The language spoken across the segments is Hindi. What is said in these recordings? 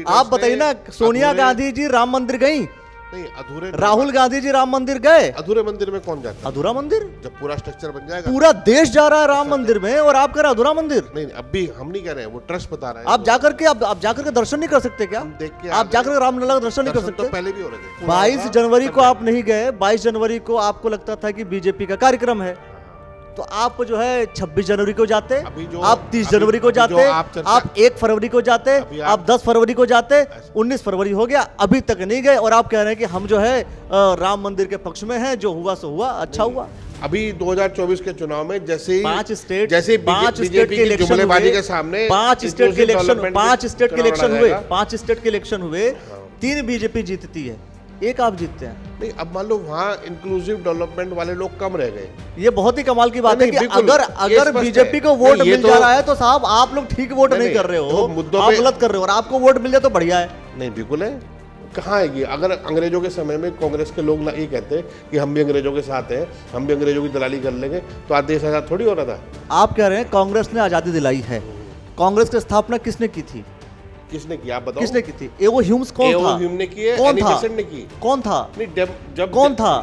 आप बताइए ना, सोनिया गांधी जी राम मंदिर गई? नहीं, अधूरे। राहुल गांधी जी राम मंदिर गए? अधूरे मंदिर में कौन जाता है? अधूरा मंदिर? जब पूरा स्ट्रक्चर बन जाएगा। पूरा देश जा रहा है राम मंदिर में और आप कह रहे अधूरा मंदिर? नहीं, अब भी हम नहीं कह रहे हैं, वो ट्रस्ट बता रहा है। आप जाकर के दर्शन नहीं कर सकते क्या? देख के आप जाकर के रामलला का दर्शन नहीं कर सकते? तो पहले भी हो रहे थे। 22 जनवरी को आप नहीं गए। 22 जनवरी को आपको लगता था कि बीजेपी का कार्यक्रम है, तो आप जो है 26 जनवरी को जाते, आप 30 जनवरी को जाते, आप 1 फरवरी को जाते, आप 10 फरवरी को जाते, 19 फरवरी हो गया, अभी तक नहीं गए और आप कह रहे हैं कि हम जो है राम मंदिर के पक्ष में हैं, जो हुआ सो हुआ, अच्छा हुआ। अभी 2024 के चुनाव में जैसे 5 स्टेट बीजेपी के इलेक्शन के सामने 5 स्टेट के इलेक्शन हुए, 3 बीजेपी जीतती है, 1 आप जीतते हैं। नहीं, अब मान लो वहाँ इंक्लूसिव डेवलपलमेंट वाले लोग कम रह गए। ये बहुत ही कमाल की बात है कि अगर बीजेपी को वोट मिल जा रहा है तो साहब आप लोग ठीक वोट नहीं कर रहे हो, आप गलत कर रहे हो, और आपको वोट मिल जाए तो बढ़िया है। नहीं, बिल्कुल है। कहाँ है ये? अगर अंग्रेजों के समय में कांग्रेस के लोग ये कहते कि हम भी अंग्रेजों के साथ हैं, हम भी अंग्रेजों की दलाली कर लेंगे, तो आज देश आजाद थोड़ी हो रहा था। आप कह रहे हैं कांग्रेस ने आजादी दिलाई है। कांग्रेस की स्थापना किसने की थी? किसने की, आप बताओ। किसने की थी? एवो ह्यूम्स कौन था? ह्यूम ने की है, कौन था? ने की। कौन था? नहीं, जब कौन था?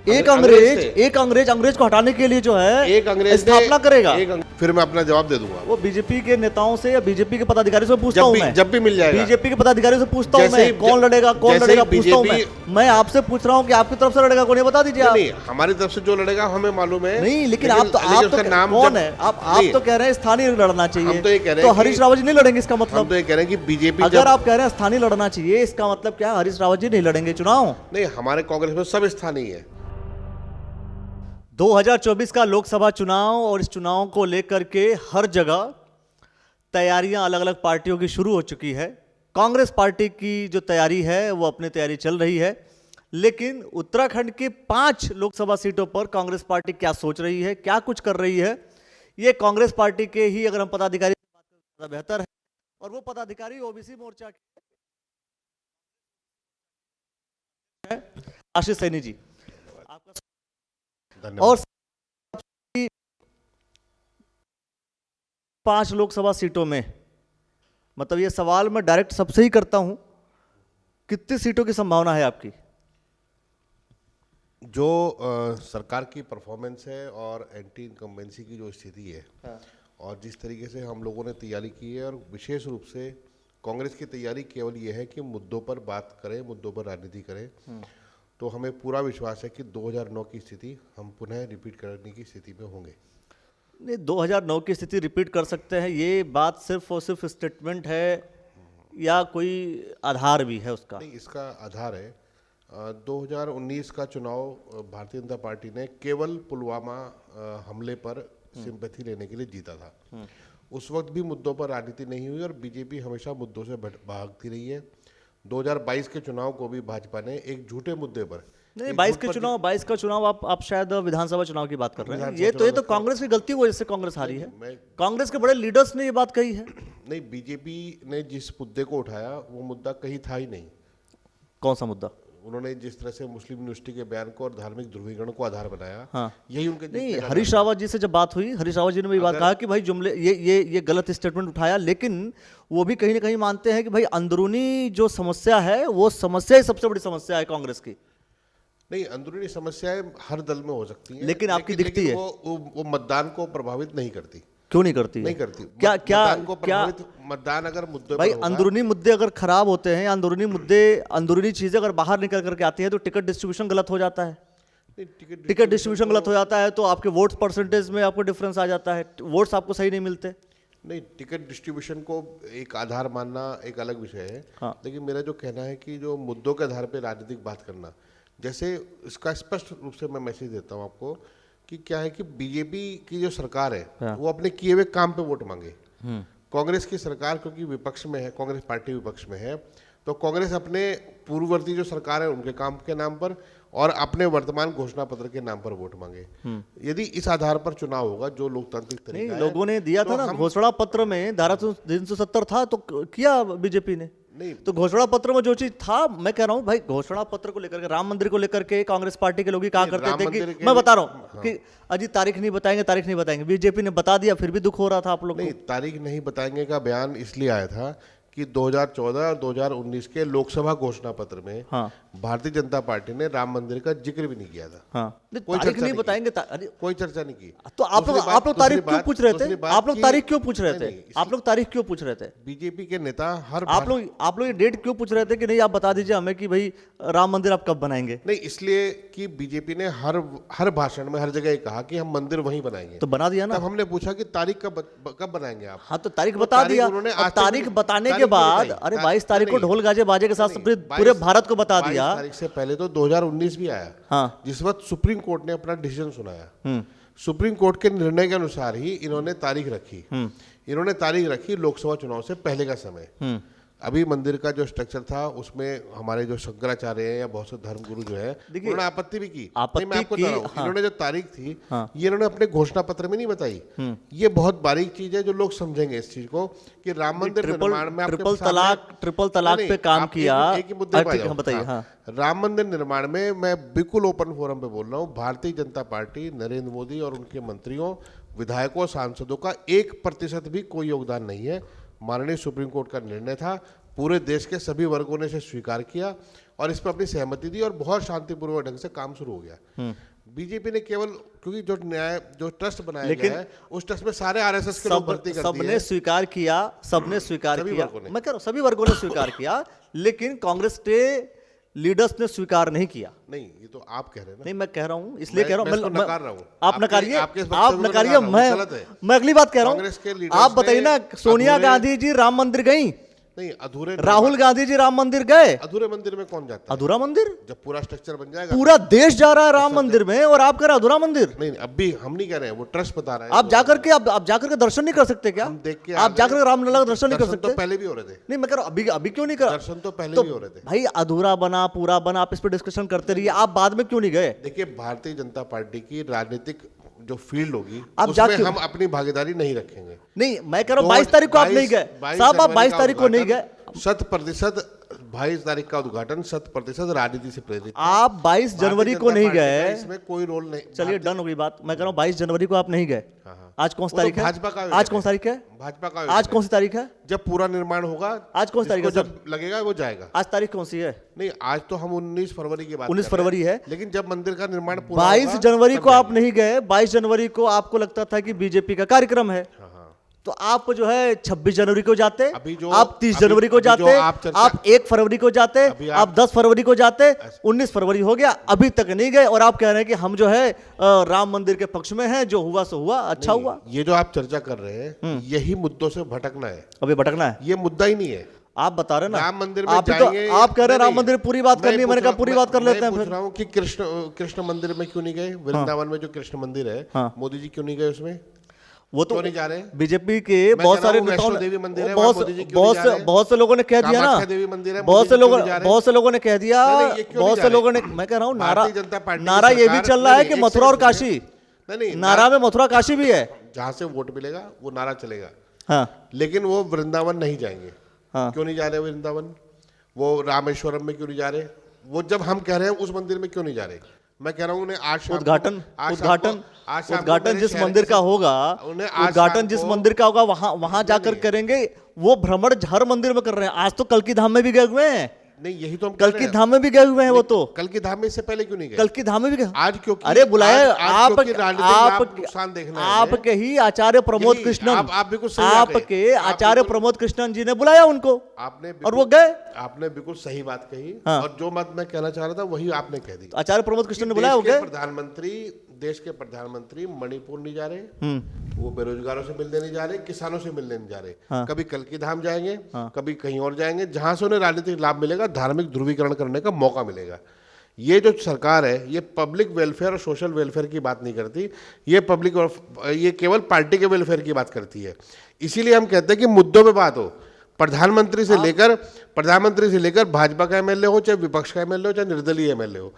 एक अंग्रेज को हटाने के लिए जो है एक अंग्रेज स्थापना करेगा। फिर मैं अपना जवाब दे दूंगा। वो बीजेपी के नेताओं से या बीजेपी के पदाधिकारियों से पूछता हूं मैं, जब भी मिल जाएगा। बीजेपी के पदाधिकारियों से पूछता हूं मैं, कौन लड़ेगा पूछता हूं मैं आपसे पूछ रहा हूं कि आपकी तरफ से लड़ेगा कौन, ये बता दीजिए आप। नहीं, हमारी तरफ से जो लड़ेगा हमें मालूम है। नहीं, लेकिन आप तो कौन है? आप तो कह रहे हैं स्थानीय लड़ना चाहिए, तो हरीश रावत जी नहीं लड़ेंगे, इसका मतलब? हम तो ये कह रहे हैं कि बीजेपी, अगर आप कह रहे हैं स्थानीय लड़ना चाहिए, इसका मतलब क्या हरीश रावत जी नहीं लड़ेंगे चुनाव? नहीं, हमारे कांग्रेस में सब स्थानीय है। 2024 का लोकसभा चुनाव और इस चुनाव को लेकर के हर जगह तैयारियां अलग अलग पार्टियों की शुरू हो चुकी है। कांग्रेस पार्टी की जो तैयारी है वो अपनी तैयारी चल रही है, लेकिन उत्तराखंड के 5 लोकसभा सीटों पर कांग्रेस पार्टी क्या सोच रही है, क्या कुछ कर रही है, ये कांग्रेस पार्टी के ही अगर हम पदाधिकारी से बात करें तो बेहतर है। और वो पदाधिकारी ओबीसी मोर्चा के आशीष सैनी जी, आपका और 5 लोकसभा सीटों में, मतलब ये सवाल मैं डायरेक्ट सबसे ही करता हूं, कितनी सीटों की संभावना है आपकी? जो सरकार की परफॉर्मेंस है और एंटी इनकम्बेंसी की जो स्थिति है, और जिस तरीके से हम लोगों ने तैयारी की है, और विशेष रूप से कांग्रेस की तैयारी केवल ये है कि मुद्दों पर बात करें, मुद्दों पर राजनीति करें, तो हमें पूरा विश्वास है कि 2009 की स्थिति हम पुनः रिपीट करने की स्थिति में होंगे। नहीं, 2009 की स्थिति रिपीट कर सकते हैं, ये बात सिर्फ और सिर्फ स्टेटमेंट है या कोई आधार भी है उसका? नहीं, इसका आधार है 2019 का चुनाव भारतीय जनता पार्टी ने केवल पुलवामा हमले पर सिंपैथी लेने के लिए जीता था। उस वक्त भी मुद्दों पर राजनीति नहीं हुई और बीजेपी हमेशा मुद्दों से भागती रही है। 2022 के चुनाव को भी भाजपा ने एक झूठे मुद्दे पर, नहीं, 22 का चुनाव आप शायद विधानसभा चुनाव की बात कर रहे हैं। ये तो कांग्रेस की गलती हुई जिससे कांग्रेस हारी है। कांग्रेस के बड़े लीडर्स ने ये बात कही है। नहीं, बीजेपी ने जिस मुद्दे को उठाया वो मुद्दा कहीं था ही नहीं। कौन सा मुद्दा? उन्होंने जिस तरह से मुस्लिम यूनिवर्सिटी के बयान को और धार्मिक ध्रुवीकरण को आधार बनाया, हाँ, यही उनके। नहीं, हरीश रावत जी से जब बात हुई, हरीश रावत जी ने भी बात कहा कि भाई जुमले ये गलत स्टेटमेंट उठाया, लेकिन वो भी कहीं ना कहीं मानते हैं कि भाई अंदरूनी जो समस्या है वो समस्या ही सबसे बड़ी समस्या है कांग्रेस की। नहीं, अंदरूनी समस्याएं हर दल में हो सकती हैं, लेकिन आपकी दिखती है वो मतदान को प्रभावित नहीं करती। क्यों नहीं करती? नहीं करती। क्या मतदान अगर मुद्दे भाई अंदरूनी मुद्दे अगर खराब होते हैं, अंदरूनी चीजें अगर बाहर निकल करके आती हैं तो टिकट डिस्ट्रीब्यूशन गलत हो जाता है। टिकट डिस्ट्रीब्यूशन गलत हो जाता है तो आपके वोट परसेंटेज में आपको डिफरेंस आ जाता है, वोट्स आपको सही नहीं मिलते। नहीं, टिकट डिस्ट्रीब्यूशन को एक आधार मानना एक अलग विषय है। हाँ। लेकिन मेरा जो कहना है कि जो मुद्दों के आधार पर राजनीतिक बात करना, जैसे इसका स्पष्ट रूप से मैं मैसेज देता हूँ आपको कि क्या है कि बीजेपी की जो सरकार है, हाँ, वो अपने किए हुए काम पे वोट मांगे। कांग्रेस की सरकार क्योंकि विपक्ष में है, कांग्रेस पार्टी विपक्ष में है, तो कांग्रेस अपने पूर्ववर्ती जो सरकार है उनके काम के नाम पर और अपने वर्तमान घोषणा पत्र के नाम पर वोट मांगे। यदि इस आधार पर चुनाव होगा जो लोकतांत्रिक तरीका है, लोगों ने दिया था ना घोषणा पत्र में धारा 370 था तो किया बीजेपी ने। नहीं, तो घोषणा पत्र में जो चीज था, मैं कह रहा हूं भाई घोषणा पत्र को लेकर के, राम मंदिर को लेकर के कांग्रेस पार्टी के लोग ही कहा करते थे कि मैं बता रहा हूं कि अजी तारीख नहीं बताएंगे। बीजेपी ने बता दिया, फिर भी दुख हो रहा था आप लोग को। नहीं, तारीख नहीं बताएंगे का बयान इसलिए आया था कि 2014 और 2019 के लोकसभा घोषणा पत्र में हाँ भारतीय जनता पार्टी ने राम मंदिर का जिक्र भी नहीं किया था। हाँ कोई तारीख चर्चा नहीं नहीं बताएंगे अरे कोई चर्चा नहीं की। तो आप लोग तारीख क्यों पूछ रहे थे? आप लोग तारीख क्यों पूछ रहे थे? आप लोग तारीख क्यों पूछ रहे थे? बीजेपी के नेता आप लोग ये डेट क्यों पूछ रहे थे कि नहीं आप बता दीजिए हमें कि भाई राम मंदिर आप कब बनाएंगे? नहीं, इसलिए कि बीजेपी ने हर भाषण में हर जगह ये कहा कि हम मंदिर वहीं बनाएंगे। तो बना दिया ना। तब हमने पूछा कि तारीख कब बनाएंगे आप? हाँ तो तारीख बता दिया। अब तारीख बताने के बाद अरे 22 तारीख को ढोल गाजे बाजे के साथ पूरे भारत को बता दिया। 22 तारीख से पहले तो 2019 भी आया, हाँ जिस वक्त सुप्रीम कोर्ट ने अपना डिसीजन सुनाया। सुप्रीम कोर्ट के निर्णय के अनुसार ही इन्होंने तारीख रखी लोकसभा चुनाव से पहले का समय। अभी मंदिर का जो स्ट्रक्चर था उसमें हमारे जो शंकराचार्य हैं या बहुत से धर्मगुरु जो है उन्होंने आपत्ति भी की। नहीं, मैं आपको बता रहा हूं, इन्होंने जो तारीख थी ये इन्होंने अपने घोषणा पत्र में नहीं बताई। ये बहुत बारीक चीज है जो लोग समझेंगे इस चीज को कि राम मंदिर निर्माण में ट्रिपल तलाक पे काम किया। एक ही मुद्दे पे आ जाओ। बताइए। हाँ राम मंदिर निर्माण में मैं बिल्कुल ओपन फोरम पे बोल रहा हूँ, भारतीय जनता पार्टी, नरेंद्र मोदी और उनके मंत्रियों, विधायकों, सांसदों का 1% भी कोई योगदान नहीं है। माननीय सुप्रीम कोर्ट का निर्णय था, पूरे देश के सभी वर्गों ने इसे स्वीकार किया और इस पर अपनी सहमति दी और बहुत शांतिपूर्वक ढंग से काम शुरू हो गया। बीजेपी ने केवल क्योंकि जो ट्रस्ट बनाया गया है उस ट्रस्ट में सारे आरएसएस के लोग भर्ती कर दिए। सबने स्वीकार किया मैं कह रहा हूं सभी वर्गों ने स्वीकार किया, लेकिन कांग्रेस के लीडर्स ने स्वीकार नहीं किया। नहीं, ये तो आप कह रहे हैं ना। नहीं, मैं कह रहा हूं इसलिए कह रहा हूं नकार रहा हूं। आप नकारिए, मैं मैं अगली बात कह रहा हूं। आप बताइए ना, सोनिया गांधी जी राम मंदिर गई? नहीं, अधूरे। राहुल गांधी जी राम मंदिर गए? अधूरे मंदिर में कौन जाता है? अधूरा मंदिर जब पूरा स्ट्रक्चर बन जाएगा, पूरा देश जा रहा है राम मंदिर में और आप कह रहे अधूरा मंदिर? नहीं, अब भी हम नहीं कह रहे हैं, वो ट्रस्ट बता रहा है। आप जाकर के दर्शन नहीं कर सकते क्या? हम देख के आप जाकर रामलला का दर्शन नहीं कर सकते? तो पहले भी हो रहे थे। नहीं, मैं कह रहा हूं अभी क्यों नहीं कर? दर्शन तो पहले भी हो रहे थे भाई। अधूरा बना पूरा बना, आप इस पर डिस्कशन करते रहिए, आप बाद में क्यों नहीं गए? देखिए, भारतीय जनता पार्टी की राजनीतिक जो फील्ड होगी उसमें हम अपनी भागीदारी नहीं रखेंगे। नहीं, मैं कह रहा हूं 22 तारीख को आप नहीं गए साहब, आप 22 तारीख को नहीं गए। 100% 22 तारीख का उद्घाटन 100% राजनीति से प्रेरित। आप 22 जनवरी को नहीं गए, इसमें कोई रोल नहीं। चलिए डन हो गई बात। मैं कह रहा हूँ 22 जनवरी को आप नहीं गए। आज कौन सी तारीख है? भाजपा का। आज कौन सी तारीख है? भाजपा का। आज कौन सी तारीख है? जब पूरा निर्माण होगा। आज कौन सी तारीख है? जब लगेगा वो जाएगा। आज तारीख कौन सी है? नहीं, आज तो हम 19 फरवरी की बात 19 फरवरी है, लेकिन जब मंदिर का निर्माण पूरा 22 जनवरी को आप नहीं गए। 22 जनवरी को आपको लगता था कि बीजेपी का कार्यक्रम है, तो आप जो है 26 जनवरी को जाते, आप 30 जनवरी को जाते, आप 1 फरवरी को जाते, आप 10 फरवरी को जाते, 19 फरवरी हो गया, अभी तक नहीं गए और आप कह रहे हैं कि हम जो है राम मंदिर के पक्ष में हैं, जो हुआ सो हुआ, अच्छा हुआ। ये जो आप चर्चा कर रहे हैं यही मुद्दों से भटकना है। अभी भटकना है, ये मुद्दा ही नहीं है। आप बता रहे ना राम मंदिर में आप जाएंगे, आप कह रहे हैं राम मंदिर पूरी बात करनी है, मैंने कहा पूरी बात कर लेते हैं। मैं पूछ रहा हूँ कि कृष्ण मंदिर में क्यों नहीं गए? वृंदावन में जो कृष्ण मंदिर है, मोदी जी क्यों नहीं गए उसमें? वो तो नहीं जा रहे। बीजेपी के बहुत सारे नेताओं ने, बहुत से लोगों ने कह दिया ना, बहुत से लोगों ने कह दिया, बहुत से लोगों ने, मैं कह रहा हूँ नारा ये भी चल रहा है कि मथुरा और काशी। नहीं, नारा में मथुरा काशी भी है। जहां से वोट मिलेगा वो नारा चलेगा। हाँ, लेकिन वो वृंदावन नहीं जाएंगे। हाँ। क्यों नहीं जा रहे वृंदावन? वो रामेश्वरम में क्यों नहीं जा रहे? वो जब हम कह रहे हैं उस मंदिर में क्यों नहीं जा रहे? मैं कह रहा हूँ उन्हें आज उद्घाटन जिस मंदिर का होगा, उद्घाटन जिस मंदिर का होगा वहां जाकर करेंगे। वो भ्रमण हर मंदिर में कर रहे हैं। आज तो कल की धाम में भी गए हुए हैं। नहीं, यही तो हम कल की धाम में भी गए हुए हैं। वो तो कल की धाम में इससे पहले क्यों नहीं गए? कल की धाम में भी गए आज क्यों? अरे बुलाए आपके ही आचार्य प्रमोद कृष्णन, आपके आचार्य प्रमोद कृष्णन जी ने बुलाया उनको और वो गए। आपने बिल्कुल सही बात कही। और जो बात मैं कहना चाह रहा था वही आपने कह दी। आचार्य प्रमोद कृष्णन ने बुलाया, वो गए। देश के प्रधानमंत्री मणिपुर नहीं जा रहे, वो बेरोजगारों से मिलने नहीं जा रहे, किसानों से मिलने नहीं जा रहे। कभी कल की धाम जाएंगे, कभी कहीं और जाएंगे, जहां से उन्हें राजनीतिक लाभ मिलेगा, धार्मिक ध्रुवीकरण करने का मौका मिलेगा। ये जो सरकार है ये पब्लिक वेलफेयर और सोशल वेलफेयर की बात नहीं करती, ये केवल पार्टी के वेलफेयर की बात करती है। इसीलिए हम कहते हैं कि मुद्दों पे बात हो। प्रधानमंत्री से लेकर भाजपा का एमएलए हो, चाहे विपक्ष का एमएलए हो, चाहे निर्दलीय एमएलए हो,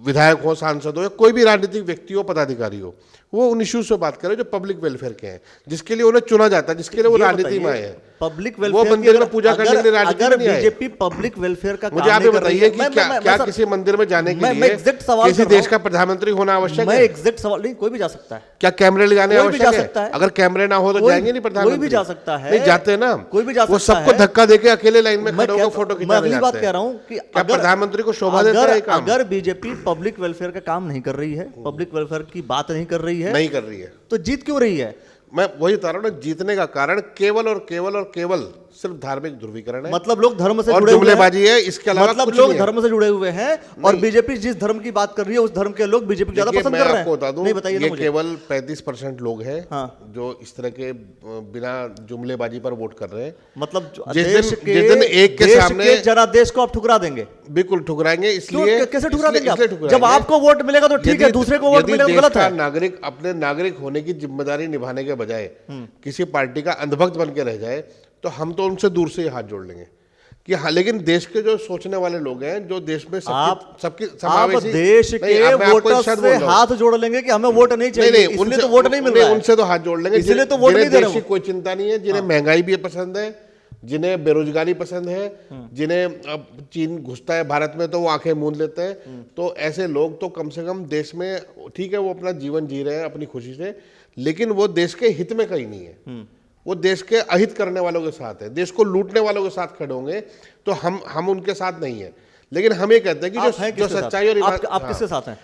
विधायक हो, सांसद हो, या कोई भी राजनीतिक व्यक्ति हो, पदाधिकारी हो, वो उन इश्यूज से बात करें जो पब्लिक वेलफेयर के हैं, जिसके लिए उन्हें चुना जाता है, जिसके लिए वो राजनीति में आए हैं। पब्लिक वो वेलफेयर मंदिर में पूजा करने के लिए राजनीति में नहीं आए। बीजेपी पब्लिक वेलफेयर का मुझे आप ये बताइए कि क्या किसी मंदिर में जाने के लिए किसी देश का प्रधानमंत्री होना आवश्यक मैं है? एग्जैक्ट सवाल नहीं, कोई भी जा सकता है। क्या कैमरे ले जाने कोई भी जा आवश्यक सकता है? है। अगर कैमरे ना हो तो जाएंगे नहीं प्रधानमंत्री? कोई भी जा सकता है। नहीं जाते ना, कोई भी जा वो सकता सबको है। धक्का देके अकेले लाइन में खड़े होकर फोटो मैं खिंचाने अगली बात जाते कह हैं। रहा हूं कि क्या प्रधानमंत्री को शोभा देता है ये काम? अगर बीजेपी पब्लिक वेलफेयर का काम नहीं कर रही है, पब्लिक वेलफेयर की बात नहीं कर रही है, नहीं कर रही है, तो जीत क्यों रही है? मैं वही बता रहा हूँ ना, जीतने का कारण केवल और केवल और केवल सिर्फ धार्मिक ध्रुवीकरण है, मतलब लोग धर्म से और जुड़े हुए हैं। जुमलेबाजी है, इसके अलावा मतलब कुछ लोग नहीं है। धर्म से जुड़े हुए हैं और बीजेपी जिस धर्म की बात कर रही है उस धर्म के लोग बीजेपी ज्यादा देखिए, पसंद मैं कर रहे हैं। आपको बता दूं, नहीं बताइए ना ये मुझे। केवल 35% लोग हैं हाँ। जो इस तरह के बिना जुमलेबाजी पर वोट कर रहे हैं। मतलब जिस देश दिन एक के सामने जनादेश को आप ठुकरा देंगे। बिल्कुल ठुकराएंगे, क्यों? इसलिए कैसे ठुकरा देंगे आप? इसलिए ठुकराएंगे। जब आपको वोट मिलेगा तो ठीक है, दूसरे को वोट यदि मिलेगा तो देश गलत का है। नागरिक अपने नागरिक होने की जिम्मेदारी निभाने के बजाय किसी पार्टी का अंधभक्त बन के रह जाए तो हम तो उनसे दूर से ही हाथ जोड़ लेंगे कि हाँ, लेकिन देश के जो सोचने वाले लोग हैं, जो देश में सबकी आप समावेशी, देश नहीं, के अब मैं आपको एक वोटर्स शर्त से बोल रहा हूं। हाथ जोड़ लेंगे कि हमें वोट नहीं चाहिए, नहीं, इसलिए तो वोट नहीं मिल रहा है। उनसे तो हाथ जोड़ लेंगे इसलिए तो वोट जिन्हें नहीं दे रहे देश की हो। कोई चिंता नहीं है, जिन्हें महंगाई भी पसंद है, जिन्हें बेरोजगारी पसंद है, जिन्हें अब चीन घुसता है भारत में तो वो आंखें मूंद लेते हैं। तो ऐसे लोग तो कम से कम देश में, ठीक है, वो अपना जीवन जी रहे हैं अपनी खुशी से, लेकिन वो देश के हित में कहीं नहीं है। वो देश के अहित करने वालों के साथ है, देश को लूटने वालों के साथ खड़े होंगे, तो हम उनके साथ नहीं है। लेकिन हम ये कहते हैं कि जो सच्चाई और आप किसके साथ हैं?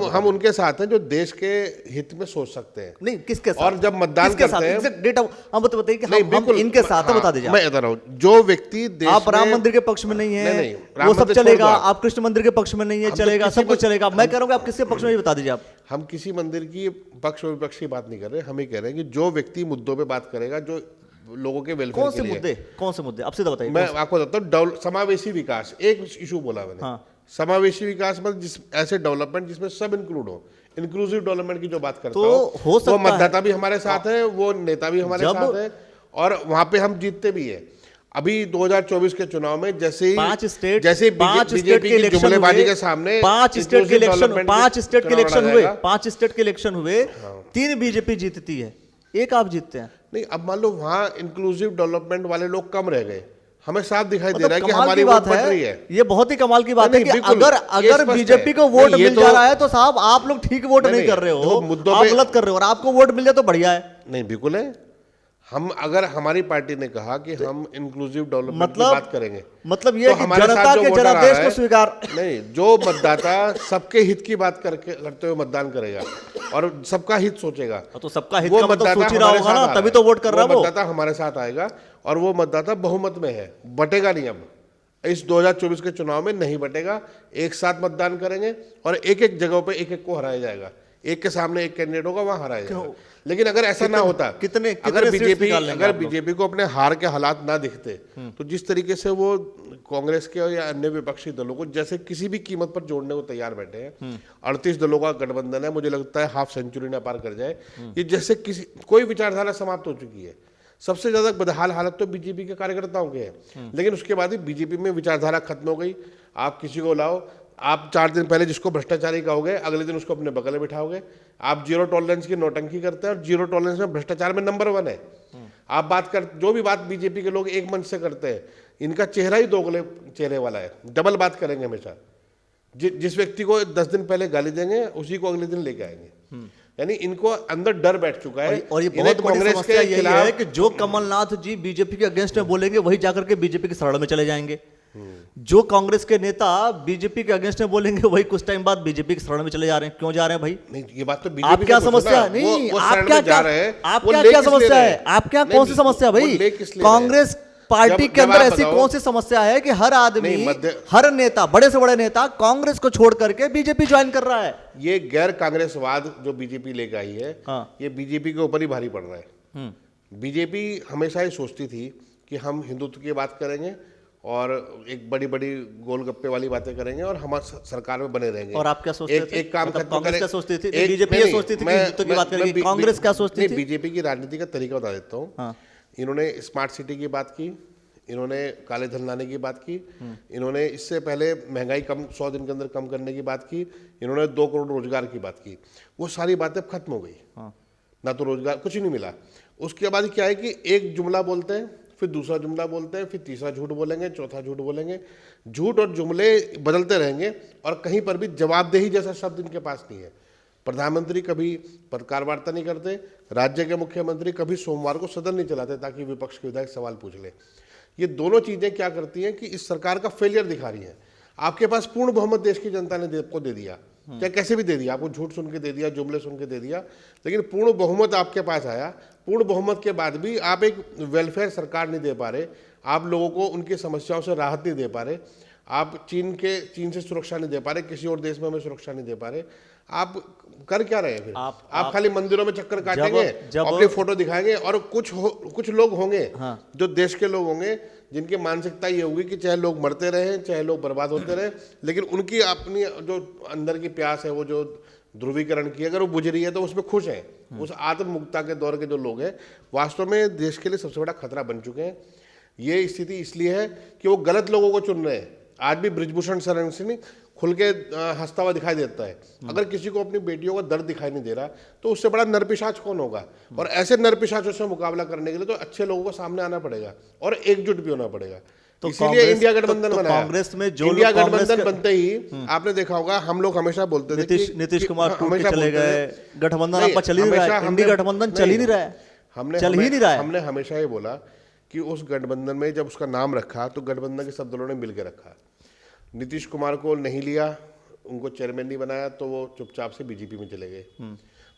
हम उनके साथ हैं जो देश के हित में सोच सकते हैं। नहीं, किसके साथ? और जब मतदान करते हैं, एग्जैक्ट डेटा हम बताइए कि नहीं, हम बिल्कुल, इनके साथ हैं, बता दीजिए। मैं बता रहा हूँ, जो व्यक्ति देश आप राम में, मंदिर के पक्ष में नहीं है, नहीं, राम वो सब मंदिर चलेगा। छोड़ दो आप कृष्ण मंदिर के पक्ष में नहीं है, हम तो चलेगा, किसी सब कुछ भी- चलेगा। मैं कह रहा हूँ कि आप किसके पक्ष में, ये बता दीजिए आप। हम किसी मंदिर की पक्ष और विपक्ष की बात नहीं कर रहे, हम ये कह रहे हैं कि जो व्यक्ति मुद्दों पे बात करेगा, जो लोगों के वेलफेयर कौन के से लिए, मुद्दे? कौन से मुद्दे? अब सीधा बताइए। मैं आपको बताता हूँ, समावेशी विकास एक इशू बोला मैंने। हाँ। समावेशी विकास मतलब जिस ऐसे डेवलपमेंट जिसमें सब इंक्लूड हो, इंक्लूसिव डेवलपमेंट की जो बात करता तो हो सकता वो है। मतदाता भी हमारे साथ है, वो नेता भी हमारे साथ है, और वहां पे हम जीतते भी है। अभी 2024 के चुनाव में जैसे ही पांच स्टेट बीजेपी के की जुमलेबाजी के सामने पांच स्टेट के इलेक्शन हुए, हाँ। 3 बीजेपी जीतती है, 1 आप जीतते हैं। नहीं, अब मान लो वहां इंक्लूसिव डेवलपमेंट वाले लोग कम रह गए, हमें साफ दिखाई दे मतलब रहा है कि कमाल हमारी की वोट बात बढ़ रही है। ये बहुत ही कमाल की बात है नहीं, कि बिल्कुल, ये अगर स्पष्ट बीजेपी है। को वोट नहीं, ये मिल जा रहा है तो साहब आप लोग ठीक वोट नहीं कर रहे हो, देखो, मुद्दों आप पे- गलत कर रहे हो, और आपको वोट मिल जाए तो बढ़िया है। नहीं, बिल्कुल है। हम अगर हमारी पार्टी ने कहा कि हम इंक्लूसिव डेवलपमेंट की बात करेंगे, मतलब ये तो कि हमारे साथ जनता जो के वोटर आ जनादेश रहा को है, स्वीकार नहीं, जो मतदाता सबके हित की बात करते हुए मतदान करेगा और सबका हित सोचेगा, तो सबका हित वो का मतलब मतदाता सोच ही रहा हमारे होगा साथ ना, आ तभी रहा तो वोट कर रहा है वो। मतदाता हमारे साथ आएगा और वो मतदाता बहुमत में है, बटेगा नहीं। अब इस 2024 के चुनाव में नहीं बटेगा, एक साथ मतदान करेंगे और एक एक जगहों पे एक एक को हराया जाएगा, एक के सामने एक कैंडिडेट होगा, वहां हराया जाएगा। लेकिन अगर ऐसा ना होता, अगर बीजेपी को अपने हार के हालात ना दिखते, तो जिस तरीके से वो कांग्रेस के या अन्य विपक्षी दलों को जैसे किसी भी कीमत पर जोड़ने को तैयार बैठे हैं, 38 दलों का गठबंधन है, मुझे लगता है हाफ सेंचुरी ना पार कर जाए, ये जैसे कोई विचारधारा समाप्त हो चुकी है। सबसे ज्यादा बदहाल हालत तो बीजेपी के कार्यकर्ताओं के है, लेकिन उसके बाद ही बीजेपी में विचारधारा खत्म हो गई। आप किसी को लाओ, आप 4 दिन पहले जिसको भ्रष्टाचारी कहोगे, अगले दिन उसको अपने बगल में बिठाओगे। आप जीरो टॉलरेंस की नौटंकी करते हैं और जीरो टॉलरेंस में भ्रष्टाचार में नंबर 1 है। आप बात कर, जो भी बात बीजेपी के लोग एक मंच से करते हैं, इनका चेहरा ही दोगले चेहरे वाला है, डबल बात करेंगे हमेशा। जिस व्यक्ति को 10 दिन पहले गाली देंगे, उसी को अगले दिन लेके आएंगे। यानी इनको अंदर डर बैठ चुका है। और ये बहुत बड़ी समस्या यही है कि जो कमलनाथ जी बीजेपी के अगेंस्ट में बोलेंगे, वही जाकर के बीजेपी की शरण में चले जाएंगे। जो कांग्रेस के नेता बीजेपी के अगेंस्ट में बोलेंगे, वही कुछ टाइम बाद बीजेपी की शरण में चले जा रहे हैं। क्यों जा रहे हैं भाई? नहीं, ये बात तो बीजेपी आप क्या समस्या है? नहीं, आप क्या समस्या है? आप क्या कौन सी समस्या भाई? कांग्रेस पार्टी के अंदर ऐसी कौन सी समस्या है कि हर आदमी, हर नेता, बड़े से बड़े नेता कांग्रेस को छोड़ करके बीजेपी ज्वाइन कर रहा है? ये गैर कांग्रेसवाद जो बीजेपी लेकर आई है, हाँ। ये बीजेपी के ऊपर ही भारी पड़ रहा है। बीजेपी हमेशा ही सोचती थी कि हम हिंदुत्व की बात करेंगे और एक बड़ी बड़ी गोलगप्पे वाली बातें करेंगे और हम सरकार में बने रहेंगे। और आप क्या सोचते थे? एक काम मतलब खत्म कांग्रेस करें। क्या सोचती थी? बीजेपी ये सोचती थी कि हिंदुत्व की बात करेंगे। कांग्रेस क्या सोचती थी? बीजेपी की राजनीति का तरीका बता देता हूँ। इन्होंने स्मार्ट सिटी की बात की, इन्होंने काले धन लाने की बात की, इन्होंने इससे पहले महंगाई कम 100 दिन के अंदर कम करने की बात की, इन्होंने 2 करोड़ रोजगार की बात की। वो सारी बातें खत्म हो गई। ना तो रोजगार, कुछ ही नहीं मिला। उसके बाद क्या है कि एक जुमला बोलते हैं, फिर दूसरा जुमला बोलते हैं, फिर तीसरा झूठ बोलेंगे, चौथा झूठ बोलेंगे। झूठ और जुमले बदलते रहेंगे और कहीं पर भी जवाबदेही जैसा शब्द इनके पास नहीं है। प्रधानमंत्री कभी पत्रकार वार्ता नहीं करते, राज्य के मुख्यमंत्री कभी सोमवार को सदन नहीं चलाते ताकि विपक्ष के विधायक सवाल पूछ ले। ये दोनों चीजें क्या करती हैं कि इस सरकार का फेलियर दिखा रही हैं। आपके पास पूर्ण बहुमत देश की जनता ने आपको दे दिया, चाहे कैसे भी दे दिया, आपको झूठ सुन के दे दिया, जुमले सुन के दे दिया, लेकिन पूर्ण बहुमत आपके पास आया। पूर्ण बहुमत के बाद भी आप एक वेलफेयर सरकार नहीं दे पा रहे, आप लोगों को उनकी समस्याओं से राहत नहीं दे पा रहे, आप चीन से सुरक्षा नहीं दे पा रहे, किसी और देश में हमें सुरक्षा नहीं दे पा रहे। आप कर क्या रहे हैं फिर? आप खाली मंदिरों में चक्कर काटेंगे, अपनी फोटो दिखाएंगे, और कुछ लोग होंगे जो देश के लोग होंगे जिनकी मानसिकता ये होगी कि चाहे लोग मरते रहे, चाहे लोग बर्बाद होते रहे, लेकिन उनकी अपनी जो अंदर की प्यास है, वो जो ध्रुवीकरण की, अगर वो बुझ रही है तो उसमें खुश हैं। उस आत्ममुक्ता के दौर के जो लोग हैं वास्तव में देश के लिए सबसे बड़ा खतरा बन चुके हैं। ये स्थिति इसलिए है कि वो गलत लोगों को चुन रहे हैं। आज भी बृजभूषण शरण सिंह खुल के हंसता हुआ दिखाई देता है। अगर किसी को अपनी बेटियों का दर्द दिखाई नहीं दे रहा तो उससे बड़ा नरपिशाच कौन होगा? और ऐसे नरपिशाचों से मुकाबला करने के लिए तो अच्छे लोगों को सामने आना पड़ेगा और एकजुट भी होना पड़ेगा। तो इसीलिए इंडिया गठबंधन बनाया। कांग्रेस में जो इंडिया गठबंधन बनते ही आपने देखा होगा, हम लोग हमेशा बोलते थे कि नीतीश कुमार टूट के चले गए, गठबंधन आपका चल ही नहीं रहा है, इंडिया गठबंधन चल ही नहीं रहा है, चल ही नहीं रहा है। हमने हमेशा ये बोला कि उस गठबंधन में जब उसका नाम रखा तो गठबंधन के सब दलों ने मिलकर रखा। नीतीश कुमार को नहीं लिया, उनको चेयरमैन नहीं बनाया, तो वो चुपचाप से बीजेपी में चले गए।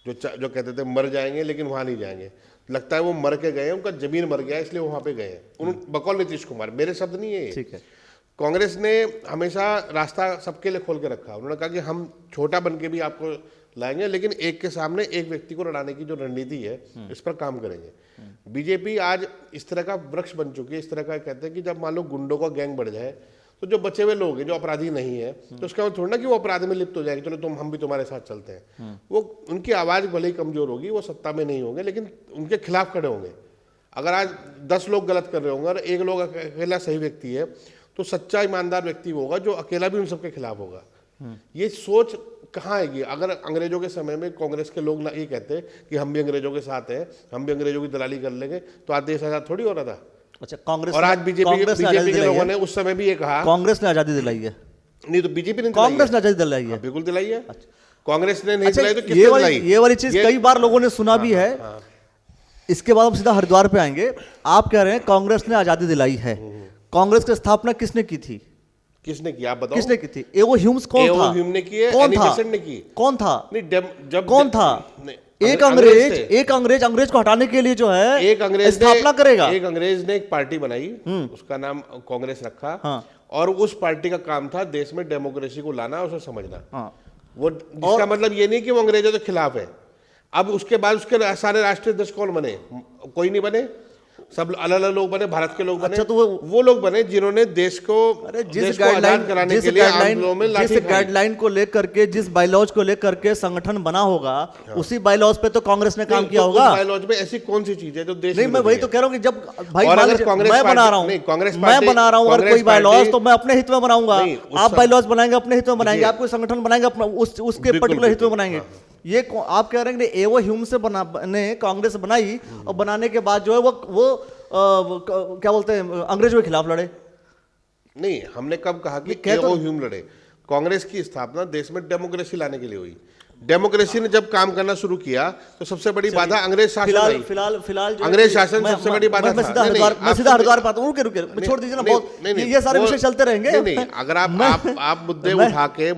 जो कहते थे मर जाएंगे लेकिन वहां नहीं जाएंगे, लगता है वो मर के गए, उनका जमीन मर गया इसलिए वहां पे गए। बकौल नीतीश कुमार, मेरे शब्द नहीं है ये। कांग्रेस ने हमेशा रास्ता सबके लिए खोल के रखा। उन्होंने कहा कि हम छोटा बन के भी आपको लाएंगे, लेकिन एक के सामने एक व्यक्ति को लड़ाने की जो रणनीति है इस पर काम करेंगे। बीजेपी आज इस तरह का वृक्ष बन चुकी है, इस तरह का कहते हैं कि जब मान लो गुंडों का गैंग बढ़ जाए तो जो बचे हुए लोग हैं जो अपराधी नहीं है तो उसका मतलब थोड़ा ना कि वो अपराध में लिप्त हो जाएंगे, चलो हम भी तुम्हारे साथ चलते हैं। वो उनकी आवाज भले ही कमजोर होगी, वो सत्ता में नहीं होंगे, लेकिन उनके खिलाफ खड़े होंगे। अगर आज 10 लोग गलत कर रहे होंगे और एक लोग अकेला सही व्यक्ति है तो सच्चा ईमानदार व्यक्ति होगा जो अकेला भी उन सबके खिलाफ होगा। ये सोच कहाँ आएगी? अगर अंग्रेजों के समय में कांग्रेस के लोग ना ये कहते कि हम भी अंग्रेजों के साथ हैं, हम भी अंग्रेजों की दलाली कर लेंगे, तो आज देश आजाद थोड़ी हो रहा था। अच्छा, कांग्रेस और आज बीजेपी के लोगों ने उस समय भी ये कहा कांग्रेस ने आजादी दिलाई है। नहीं तो बीजेपी ने कांग्रेस ने आजादी दिलाई है, बिल्कुल दिलाई है। कांग्रेस ने नहीं दिलाई तो किसने दिलाई? ये वाली चीज कई बार लोगों ने सुना भी है। इसके बाद हम सीधा हरिद्वार पे आएंगे। आप कह रहे हैं कांग्रेस ने आजादी दिलाई है, कांग्रेस की स्थापना किसने की थी? किसने की आप बताओ? किसने की थी? एओ ह्यूम्स कौन था? ह्यूम ने की है, कौन था? ने की। कौन था? नहीं जब कौन था? एक अंग्रेज को हटाने के लिए जो है एक अंग्रेज स्थापना करेगा। एक अंग्रेज ने एक पार्टी बनाई, उसका नाम कांग्रेस रखा, और उस पार्टी का काम था देश में डेमोक्रेसी को लाना, उसे समझना। वो जिसका मतलब ये नहीं कि वो अंग्रेजों के खिलाफ है। अब उसके बाद उसके सारे राष्ट्रीय अध्यक्ष कौन बने? कोई नहीं बने, सब अलग अलग लोग बने, भारत के लोग बने। अच्छा, तो वो लोग बने जिन्होंने देश को आजाद कराने के लिए आंदोलन में लाठी जिस गाइडलाइन को लेकर के, जिस बायलॉज को लेकर के संगठन बना होगा, उसी बायलॉज पे तो कांग्रेस ने काम किया होगा। बायलॉज में ऐसी कौन सी चीज है जो देश नहीं, मैं वही तो कह रहा हूँ कि जब भाई मैं बना रहा हूँ अगर कोई बायलॉज, तो मैं अपने हित में बनाऊंगा, आप बायलॉज बनाएंगे अपने हित में बनाएंगे, आप कोई संगठन बनाएंगे अपना उसके पर्टिकुलर हित में बनाएंगे। ये आप कह रहे हैं कि एओ ह्यूम से ने कांग्रेस बनाई और बनाने के बाद जो है वो क्या बोलते हैं, अंग्रेजों के खिलाफ लड़े। नहीं, हमने कब कहा कि एओ ह्यूम लड़े? कांग्रेस की स्थापना देश में डेमोक्रेसी लाने के लिए हुई। डेमोक्रेसी ने जब काम करना शुरू किया तो सबसे बड़ी बाधा अंग्रेज शासन। फिलहाल अंग्रेज शासन सबसे बड़ी बाधा था। मैं सीधा हरिद्वार पे आता हूँ, रुके छोड़ दीजिए ना, बहुत ये सारे विषय चलते रहेंगे। नहीं, अगर आप मुद्दे उठा के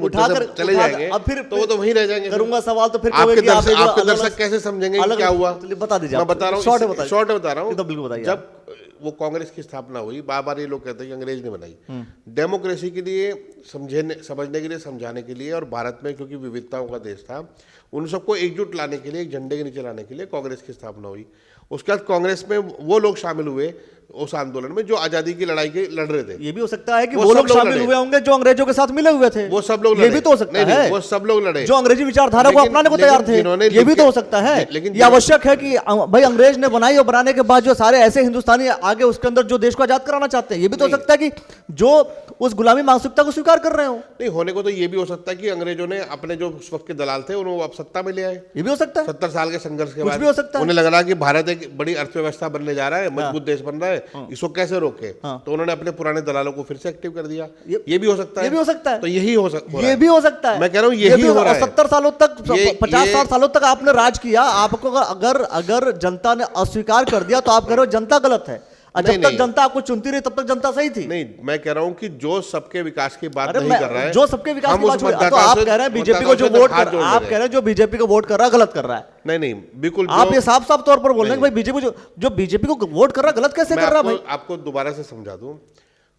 चले जाएंगे अब फिर तो वो तो वहीं रह जाएंगे। करूंगा सवाल तो फिर आपके दर्शक कैसे समझेंगे क्या हुआ? बता दीजिए। मैं बता रहा हूँ, शॉर्ट बता रहा हूँ। बिल्कुल बताइए। जब वो कांग्रेस की स्थापना हुई, बार बार ये लोग कहते हैं कि अंग्रेज ने बनाई। डेमोक्रेसी के लिए समझने के लिए, समझाने के लिए, और भारत में क्योंकि विविधताओं का देश था, उन सबको एकजुट लाने के लिए, एक झंडे के नीचे लाने के लिए कांग्रेस की स्थापना हुई। उसके बाद कांग्रेस में वो लोग शामिल हुए उस आंदोलन में जो आजादी की लड़ाई के लड़ रहे थे। ये भी हो सकता है कि वो वो सब लोग लोग शामिल लड़े। हुए होंगे जो अंग्रेजों के साथ मिले हुए थे। वो सब लोग ये लड़े। भी तो हो सकता नहीं, है। वो सब लोग लड़े जो अंग्रेजी विचारधारा को लेकिन- अपनाने को लेकिन तैयार थे। जिन्होंने ये भी लिख तो हो के- सकता है। लेकिन ये आवश्यक है कि भाई अंग्रेज ने बनाई और बनाने के बाद जो सारे ऐसे हिंदुस्तानी आगे उसके अंदर जो देश को आजाद कराना चाहते हैं, ये भी तो हो सकता है कि जो उस गुलामी मानसिकता को स्वीकार कर रहे हो। नहीं होने को तो ये भी हो सकता है कि अंग्रेजों ने अपने जो उस वक्त के दलाल थे उन्होंने अब सत्ता में ले आए। ये भी हो सकता है। 70 साल के संघर्ष के कुछ बाद भी हो सकता है। उन्हें लग रहा कि भारत एक बड़ी अर्थव्यवस्था बनने जा रहा है, मजबूत देश बन रहा है, इसको कैसे रोके, तो उन्होंने अपने पुराने दलालों को फिर से एक्टिव कर दिया। ये भी हो सकता है। ये भी हो सकता है। तो यही हो सकता ये भी हो सकता है। मैं कह रहा हूँ ये यही भी हो रहा है। 70 सालों तक, ये- 50-60 सालों तक आपने राज किया। आपको अगर जनता ने अस्वीकार कर दिया तो आप कह रहे हो जनता गलत है। और जब नहीं, तक नहीं। जनता आपको चुनती रही तब तक जनता सही थी। नहीं, मैं कह रहा हूँ कि जो सबके विकास की बात अरे नहीं मैं कर रहा है, जो सबके विकास हम की उस बात छोड़िए, तो मतदाताओं आप से- कह रहे हैं बीजेपी को जो मतदाताओं से वोट हाथ कर, जोड़ आप रहे कह रहे हैं जो बीजेपी को वोट कर रहा है गलत कर रहा है। नहीं नहीं बिल्कुल आप जो- ये साफ साफ तौर पर बोल रहे हैं कि भाई बीजेपी जो बीजेपी को वोट कर रहा है गलत कैसे मैं कर रहा है भाई? आपको दोबारा से समझा दूं,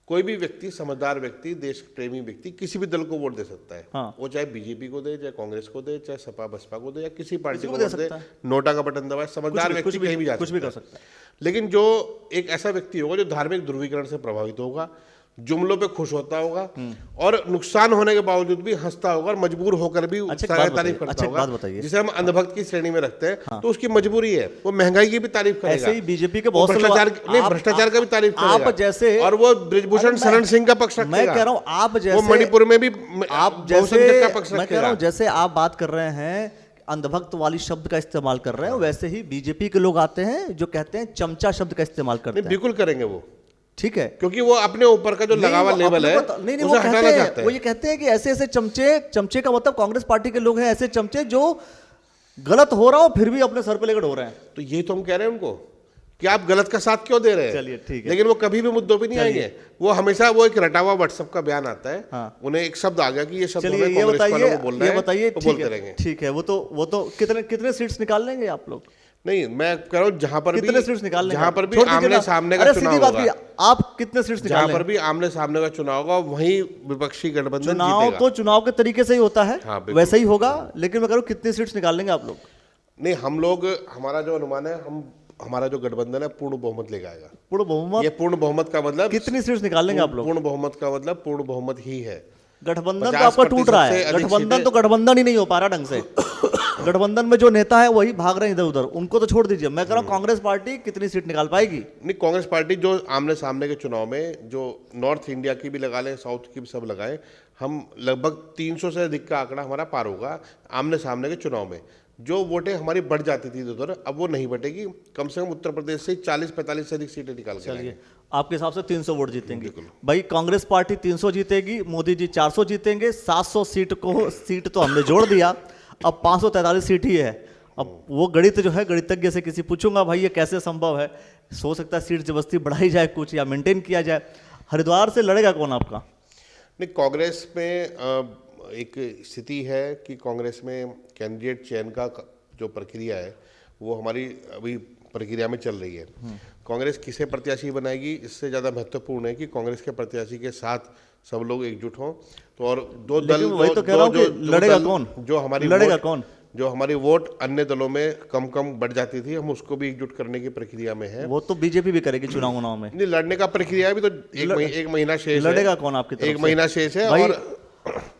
कोई भी व्यक्ति, समझदार व्यक्ति, देश प्रेमी व्यक्ति किसी भी दल को वोट दे सकता है। हाँ। वो चाहे बीजेपी को दे, चाहे कांग्रेस को दे, चाहे सपा बसपा को दे, या किसी पार्टी किसी को को दे वोट दे, सकता है। नोटा का बटन दबाए, समझदार व्यक्ति कहीं भी जा कुछ भी कर सकता है। लेकिन जो एक ऐसा व्यक्ति होगा जो धार्मिक ध्रुवीकरण से प्रभावित होगा, जुमलों पे खुश होता होगा और नुकसान होने के बावजूद भी हंसता होगा और मजबूर होकर भी अच्छा, एक सारा बात तारीफ बताइए। करता अच्छा, एक होगा, बात बताइए। जिसे हम अंधभक्त की श्रेणी में रखते हैं, तो उसकी मजबूरी है, वो महंगाई की भी तारीफ करेगा। ऐसे ही बीजेपी के वो बहुत से लोग- भ्रष्टाचार नहीं, आप- भ्रष्टाचार का भी तारीफ आप करेगा। जैसे- और वो ब्रिजभूषण अरे शरण सिंह का पक्ष रखेगा। मैं कह रहा हूं आप वो जैसे मणिपुर में भी आप बहुसंख्यक जैसे का पक्ष मैं कह रहा हूं रखेगा। जैसे आप बात कर रहे हैं अंधभक्त वाली शब्द का इस्तेमाल कर रहे हैं, वैसे ही बीजेपी के लोग आते हैं जो कहते हैं चमचा शब्द का इस्तेमाल करते नहीं, हैं। बिल्कुल करेंगे वो, ठीक है। क्योंकि वो अपने ऊपर का जो लगा हुआ नहीं, वो लेवल अपने है को तो- नहीं, उसे वो हटाना कहते चाहते हैं, वो हैं। ये कहते हैं कि ऐसे ऐसे चमचे का मतलब कांग्रेस पार्टी के लोग हैं ऐसे चमचे जो गलत हो रहा हो फिर भी अपने सर पे लेकर हो रहे हैं। तो ये तो हम कह रहे हैं उनको कि आप गलत का साथ क्यों दे रहे हैं। चलिए, ठीक है। लेकिन वो कभी भी मुद्दों पे नहीं आएंगे। वो हमेशा वो एक रटा हुआ व्हाट्सएप का बयान आता है, हाँ। उन्हें एक शब्द आ गया कि ये शब्द चलिए हमें ये कांग्रेस वालों बताइए, को बोलना ये है, बताइए, तो ठीक बोलते है, रहेंगे। ठीक है। वो तो कितने सीट्स निकाल लेंगे आप लोग? नहीं, मैं कह रहा हूँ जहां पर कितने सीट्स निकाल लेंगे? जहां पर भी छोड़ दीजिए आमने ना। सामने का अरे चुनाव सीधी बात होगा, की, आप कितने सीट्स जहां निकाल पर भी आमने सामने का चुनाव होगा वहीं विपक्षी गठबंधन चुनाव जीतेगा। तो चुनाव के तरीके से ही होता है, हाँ, बिल्कुल। वैसे ही होगा। लेकिन मैं कह रहा हूं कितनी सीट्स निकाल लेंगे आप लोग? नहीं, हम लोग, हमारा जो अनुमान है, हमारा जो गठबंधन है पूर्ण बहुमत लेके आएगा। पूर्ण बहुमत? ये पूर्ण बहुमत का मतलब कितनी सीट्स निकाल लेंगे आप लोग? पूर्ण बहुमत का मतलब पूर्ण बहुमत ही है। गठबंधन तो 50% आपका टूट रहा है। से अधिक गठबंधन सीटें- तो गठबंधन ही नहीं हो पा रहा ढंग से। गठबंधन में जो नेता है वही भाग रहे हैं इधर उधर, उनको तो छोड़ दीजिए। मैं कह रहा हूं कांग्रेस पार्टी कितनी सीट निकाल पाएगी? नहीं, कांग्रेस पार्टी जो आमने सामने के चुनाव में, जो नॉर्थ इंडिया की भी लगा लें, साउथ की भी सब लगाएं, हम लगभग 300 से अधिक का आंकड़ा हमारा पार होगा आमने सामने के चुनाव में। जो वोटें हमारी बढ़ जाती थी उधर, अब वो नहीं बढ़ेगी। कम से कम उत्तर प्रदेश से 40-45 से अधिक सीटें निकाल के लाएंगे। आपके हिसाब से 300 वोट जीतेंगे भाई? कांग्रेस पार्टी 300 जीतेगी, मोदी जी 400 जीतेंगे। 700 सीट तो हमने जोड़ दिया, अब 543 सीट ही है। अब वो गणित जो है, गणितज्ञ से किसी पूछूंगा भाई ये कैसे संभव है। हो सकता है सीट जबरदस्ती बढ़ाई जाए कुछ, या मेंटेन किया जाए। हरिद्वार से लड़ेगा कौन आपका? नहीं, कांग्रेस में एक स्थिति है कि कांग्रेस में कैंडिडेट चयन का जो प्रक्रिया है वो हमारी अभी प्रक्रिया में चल रही है। कांग्रेस किसे प्रत्याशी बनाएगी, इससे ज़्यादा महत्वपूर्ण है कि कांग्रेस के प्रत्याशी के साथ सब लोग एकजुट हों। तो और दो दल, वही तो कह रहा हूं कि लड़ेगा कौन? जो हमारी लड़ेगा कौन? जो हमारी वोट अन्य दलों में कम कम बढ़ जाती थी, हम उसको भी एकजुट करने की प्रक्रिया में है। वो तो बीजेपी भी करेगी चुनाव में। नहीं, लड़ने का प्रक्रिया भी तो एक महीना शेष है। लड़ेगा कौन आपकी तरफ एक से? महीना शेष है। भाई, और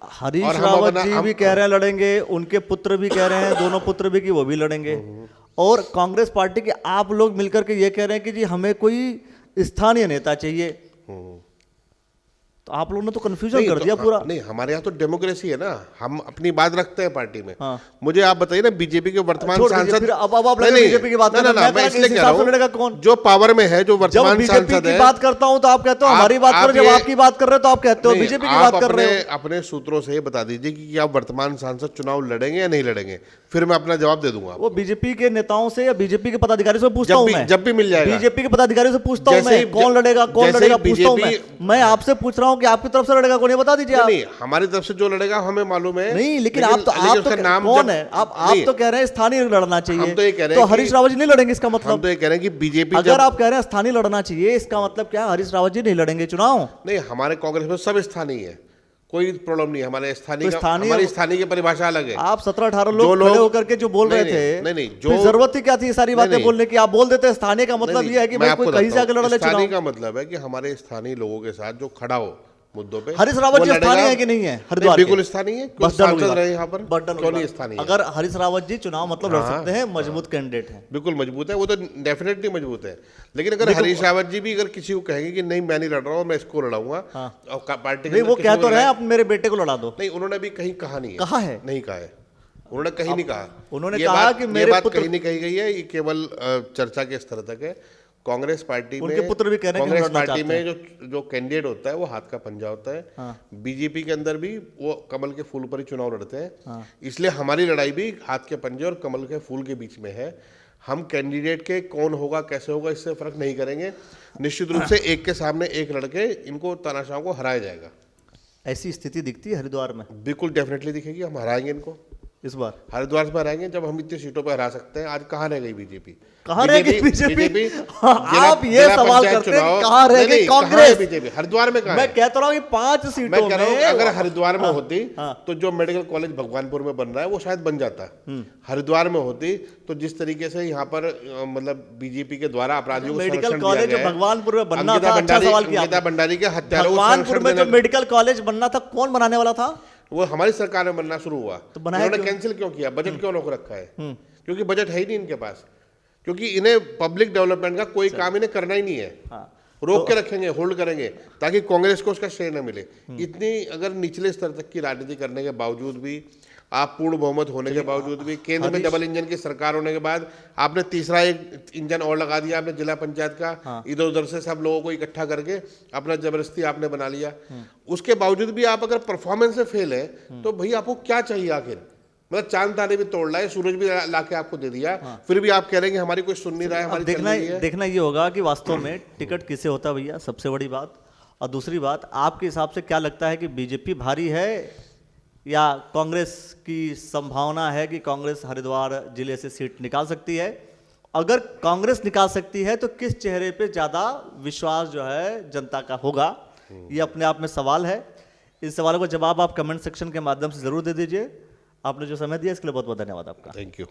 हरीश और हम रावत अपना- जी हम- भी कह रहे हैं लड़ेंगे, उनके पुत्र भी कह रहे हैं, दोनों पुत्र भी कि वो भी लड़ेंगे। और कांग्रेस पार्टी के आप लोग मिलकर के ये कह रहे हैं कि जी हमें कोई स्थानीय नेता चाहिए। तो आप लोगों ने तो कंफ्यूजन नहीं, कर तो दिया पूरा। नहीं, हमारे यहाँ तो डेमोक्रेसी है ना, हम अपनी बात रखते हैं पार्टी में। हाँ। मुझे आप बताइए ना, बीजेपी के वर्तमान छोड़ दीजिए, सांसद, फिर अब आप नहीं, लगे नहीं, बीजेपी की बात ना, कर ना, रहे हैं। ना, मैं मैं कहा इसलिए किस कह हिसाब रहा से लड़ेगा हूँ, कौन? जो पावर में है, जो जब वर्तमान बीजेपी सांसद की है, बात करता हूं तो आप कहते हो हमारी बात करो, जब ये- आपकी बात कर रहे हो तो आप कहते हो नहीं, बीजेपी की आप बात कर रहे हो। अपने सूत्रों से ये बता दीजिए कि आप वर्तमान सांसद चुनाव लड़ेंगे या नहीं लड़ेंगे, फिर मैं अपना जवाब दे दूंगा। वो बीजेपी के नेताओं से या बीजेपी के पदाधिकारियों से पूछता हूं मैं। जब भी मिल जाएगा। बीजेपी के पदाधिकारियों से पूछता हूं जैसे मैं, ही- कौन लड़ेगा कौन जैसे ही लड़ेगा पूछता हूं बीजेपी मैं आपसे पूछ रहा हूं कि आपकी तरफ से लड़ेगा कौन, ये बता दीजिए आप। नहीं, हमारी तरफ से जो लड़ेगा हमें मालूम है। नहीं, लेकिन आप तो उसका नाम कौन जब- है? आप नहीं, तो कह रहे हैं स्थानीय लड़ना चाहिए। हम तो ये कह रहे तो हैं कि- हरीश रावत जी नहीं लड़ेंगे, इसका हम मतलब? तो ये कह रहे हैं कि बीजेपी अगर आप कह रहे हैं स्थानीय लड़ना चाहिए, इसका मतलब क्या हरीश रावत जी नहीं लड़ेंगे चुनाव? नहीं, हमारे कांग्रेस में सब स्थानीय है। कोई प्रॉब्लम नहीं है। हमारे स्थानीय तो का, हमारी स्थानीय की परिभाषा अलग है। आप 17-18 लोग खड़े होकर के जो बोल रहे थे, नहीं, फिर जरूरत ही क्या थी ये सारी बातें बोलने की? आप बोल देते स्थानीय का मतलब ये है कि भाई कोई कहीं से आके लड़ा ले चुनाव। स्थानीय का मतलब है कि हमारे स्थानीय लोगों के साथ जो खड़ा हो मुद्दों पे। हरीश रावत जी स्थानीय है कि नहीं है? हरिद्वार बिल्कुल स्थानीय है, कुछ सांसद रहे यहाँ पर, क्यों नहीं स्थानीय? अगर हरीश रावत जी चुनाव मतलब लड़ सकते हैं, मजबूत कैंडिडेट हैं, बिल्कुल मजबूत है, वो तो डेफिनेटली मजबूत है। लेकिन अगर हरीश रावत जी भी अगर किसी को कहेंगे कि नहीं मैं नहीं लड़ रहा हूँ, मैं इसको लड़ाऊंगा, और पार्टी नहीं, वो कह तो रहे हैं आप मेरे बेटे को लड़ा दो। नहीं, उन्होंने भी कहीं कहा नहीं है। कहा है? नहीं कहा है, उन्होंने कहीं नहीं कहा। उन्होंने कहा कि मेरे बात कहीं नहीं कही गई है, ये केवल चर्चा के स्तर तक है। कांग्रेस पार्टी में, उनके पुत्र भी कह रहे हैं कि कांग्रेस पार्टी में जो कैंडिडेट होता है वो हाथ का पंजा होता है। बीजेपी के अंदर भी वो कमल के फूल पर ही चुनाव लड़ते हैं। इसलिए हमारी लड़ाई भी हाथ के पंजे और कमल के फूल के बीच में है। हम कैंडिडेट के कौन होगा कैसे होगा इससे फर्क नहीं करेंगे। निश्चित रूप से एक के सामने एक लड़के इनको तानाशाहों को हराया जाएगा। ऐसी स्थिति दिखती है हरिद्वार में? बिल्कुल डेफिनेटली दिखेगी। हम हराएंगे इनको इस बार हरिद्वार में हराएंगे। जब हम इतनी सीटों पर हरा सकते हैं, आज कहाँ रह गई बीजेपी? कहाँ रह गई बीजेपी? आप ये सवाल करते हैं कहाँ रह गई कांग्रेस? बीजेपी हरिद्वार में कहाँ? मैं कहता रहा हूँ 5 सीटों मैं कह रहा हूँ में अगर हरिद्वार में होती तो जो मेडिकल कॉलेज भगवानपुर में बन रहा है वो शायद बन जाता। हरिद्वार में होती तो जिस तरीके से यहाँ पर मतलब बीजेपी के द्वारा अपराधियों को मेडिकल कॉलेज जो भगवानपुर में बनना था, अच्छा सवाल किया। अंकिता भंडारी के हत्यारों को भगवानपुर में जो मेडिकल कॉलेज बनना था, कौन बनाने वाला था? वो हमारी सरकार में बनना शुरू हुआ, तो बनाया उन्होंने कैंसिल क्यों किया? बजट क्यों रोक रखा है? क्योंकि बजट है ही नहीं इनके पास, क्योंकि इन्हें पब्लिक डेवलपमेंट का कोई काम इन्हें करना ही नहीं है। रोक के रखेंगे, होल्ड करेंगे ताकि कांग्रेस को उसका श्रेय न मिले। इतनी अगर निचले स्तर तक की राजनीति करने के बावजूद भी, आप पूर्ण बहुमत होने के बावजूद भी, केंद्र में डबल इंजन की सरकार होने के बाद आपने तीसरा एक इंजन और लगा दिया, आपने जिला पंचायत का इधर उधर से सब लोगों को इकट्ठा करके अपना जबरदस्ती आपने बना लिया। उसके बावजूद भी आप अगर परफॉर्मेंस से फेल है तो भाई आपको क्या चाहिए आखिर? मतलब चांद तारे भी तोड़ लाए, सूरज भी लाके आपको दे दिया, फिर भी आप कह रहे हैं कि हमारी कोई सुन नहीं रहा है, हमारी देखना ये होगा कि वास्तव में टिकट किसे होता है भैया, सबसे बड़ी बात। और दूसरी बात, आपके हिसाब से क्या लगता है कि बीजेपी भारी है या कांग्रेस की संभावना है कि कांग्रेस हरिद्वार जिले से सीट निकाल सकती है? अगर कांग्रेस निकाल सकती है तो किस चेहरे पे ज़्यादा विश्वास जो है जनता का होगा, ये अपने आप में सवाल है। इस सवालों का जवाब आप कमेंट सेक्शन के माध्यम से ज़रूर दे दीजिए। आपने जो समय दिया इसके लिए बहुत बहुत धन्यवाद आपका। Thank you.